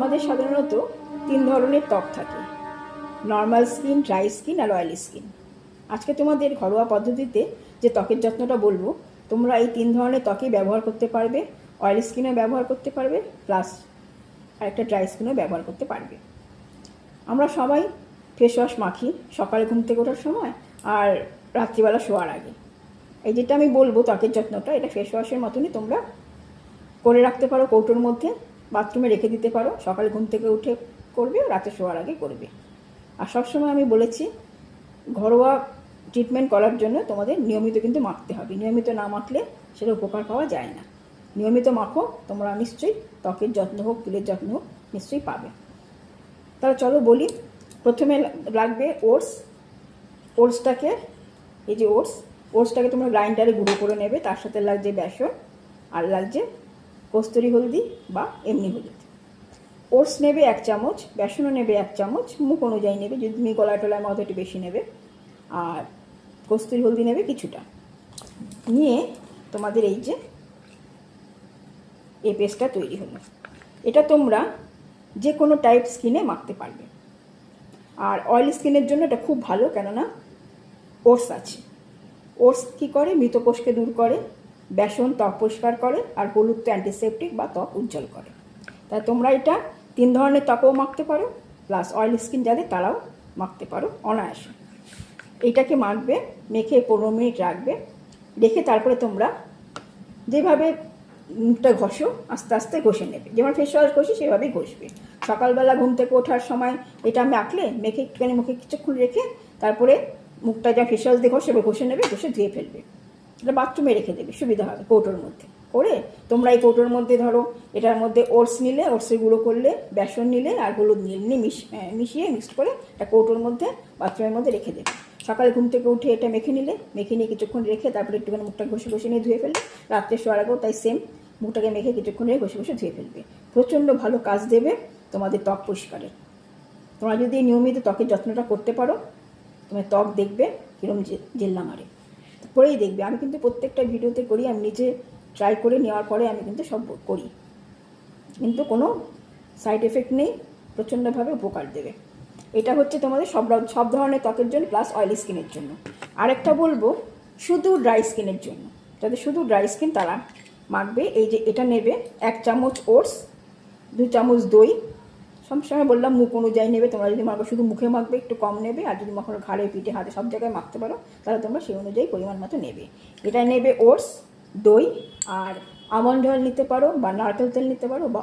আমাদের সাধারণত 3 ধরনের ত্বক থাকে, নর্মাল স্কিন, ড্রাই স্কিন আর অয়েলি স্কিন। আজকে তোমাদের ঘরোয়া পদ্ধতিতে যে ত্বকের যত্নটা বলবো, তোমরা এই 3 ধরনের ত্বকই ব্যবহার করতে পারবে। অয়েলি স্কিনও ব্যবহার করতে পারবে, প্লাস আরেকটা ড্রাই স্কিনও ব্যবহার করতে পারবে। আমরা সবাই ফেস ওয়াশ মাখি সকালে ঘুম থেকে ওঠার সময় আর রাত্রিবেলা শোয়ার আগে। এই যেটা আমি বলবো ত্বকের যত্নটা, এটা ফেস ওয়াশের মতনই তোমরা করে রাখতে পারো কৌটোর মধ্যে, বাথরুমে রেখে দিতে পারো। সকালে ঘুম থেকে উঠে করবে, রাতে শোয়ার আগে করবে। আর সবসময় আমি বলেছি, ঘরোয়া ট্রিটমেন্ট করার জন্য তোমাদের নিয়মিত কিন্তু মাখতে হবে। নিয়মিত না মাখলে সেটা উপকার পাওয়া যায় না। নিয়মিত মাখো, তোমরা নিশ্চয়ই ত্বকের যত্ন হোক, চুলের যত্ন হোক, নিশ্চয়ই পাবে। তাহলে চলো বলি। প্রথমে লাগবে ওটস। ওটসটাকে, এই যে ওটসটাকে তোমরা গ্রাইন্ডারে গুঁড়ো করে নেবে। তার সাথে লাগছে বেসন, আর লাগছে কস্তুরি হলদি বা এমনি হলুদ। ওটস নেবে 1 চামচ, বেসনও নেবে 1 চামচ, মুখ অনুযায়ী নেবে। যদি তুমি গলায় টলায় মতো একটু বেশি নেবে। আর কস্তুরি হলদি নেবে কিছুটা। নিয়ে তোমাদের এই যে এই পেস্টটা তৈরি হলো। এটা তোমরা যে কোনো টাইপ স্কিনে মাখতে পারবে। আর অয়েলি স্কিনের জন্য এটা খুব ভালো, কেননা ওটস আছে। ওটস কী করে? মৃতকোষকে দূর করে, বেসন ত্বক পরিষ্কার করে, আর হলুদ তো অ্যান্টিসেপটিক বা ত্বক উজ্জ্বল করে। তাই তোমরা এটা 3 ধরনের ত্বকেও মাখতে পারো, প্লাস অয়েলি স্কিন যাদের তারাও মাখতে পারো অনায়াসে। এইটাকে মাখবে, মেখে 15 মিনিট রাখবে। রেখে তারপরে তোমরা যেভাবে মুখটা ঘষো আস্তে আস্তে ঘষে নেবে। যেমন ফেস ওয়াশ ঘষি সেভাবেই ঘষবে। সকালবেলা ঘুম থেকে ওঠার সময় এটা মাখলে, মেখে একটুখানি মুখে কিছুক্ষণ রেখে তারপরে মুখটা যা ফেস ওয়াশ দিয়ে ঘষে ঘষে নেবে, ঘষে ধুয়ে ফেলবে। এটা বাথরুমে রেখে দেবে, সুবিধা হবে। কৌটোর মধ্যে করে তোমরা এই কৌটোর মধ্যে ধরো, এটার মধ্যে ওটস নিলে, ওটসের গুঁড়ো করলে, বেসন নিলে আর হলুদ নিলে, মিশিয়ে মিক্সড করে একটা কৌটোর মধ্যে বাথরুমের মধ্যে রেখে দেবে। সকালে ঘুম থেকে উঠে এটা মেখে নিলে, মেখে নিয়ে কিছুক্ষণ রেখে তারপরে একটুখানি মুখটা ঘষে ঘষে নিয়ে ধুয়ে ফেলবে। রাত্রে শোয়ার আগেও তাই সেম, মুখটাকে মেখে কিছুক্ষণ রেখে ঘষে ঘষে ধুয়ে ফেলবে। প্রচণ্ড ভালো কাজ দেবে তোমাদের ত্বক পরিষ্কারের। তোমরা যদি নিয়মিত ত্বকের যত্নটা করতে পারো, তোমার ত্বক দেখবে কীরকম জেল্লা মারে, করেই দেখবে। আমি কিন্তু প্রত্যেকটা ভিডিওতে করি, আমি নিজে ট্রাই করে নেওয়ার পরে আমি কিন্তু সব করি, কিন্তু কোনো সাইড এফেক্ট নেই, প্রচণ্ডভাবে উপকার দেবে। এটা হচ্ছে তোমাদের সব ধরনের ত্বকের জন্য, প্লাস অয়েলি স্কিনের জন্য। আরেকটা বলবো শুধু ড্রাই স্কিনের জন্য, যাদের শুধু ড্রাই স্কিন তারা মাখবে। এই যে এটা নেবে 1 চামচ ওটস, 2 চামচ দই। সবসময় বললাম মুখ অনুযায়ী নেবে। তোমরা যদি মাখো শুধু মুখে মাখবে একটু কম নেবে, আর যদি মাখো ঘাড়ে, পিঠে, হাতে সব জায়গায় মাখতে পারো তাহলে তোমরা সেই অনুযায়ী পরিমাণ মতো নেবে। এটা নেবে ওটস, দই, আর আমন্ড অয়েল নিতে পারো বা নারকেল তেল নিতে পারো বা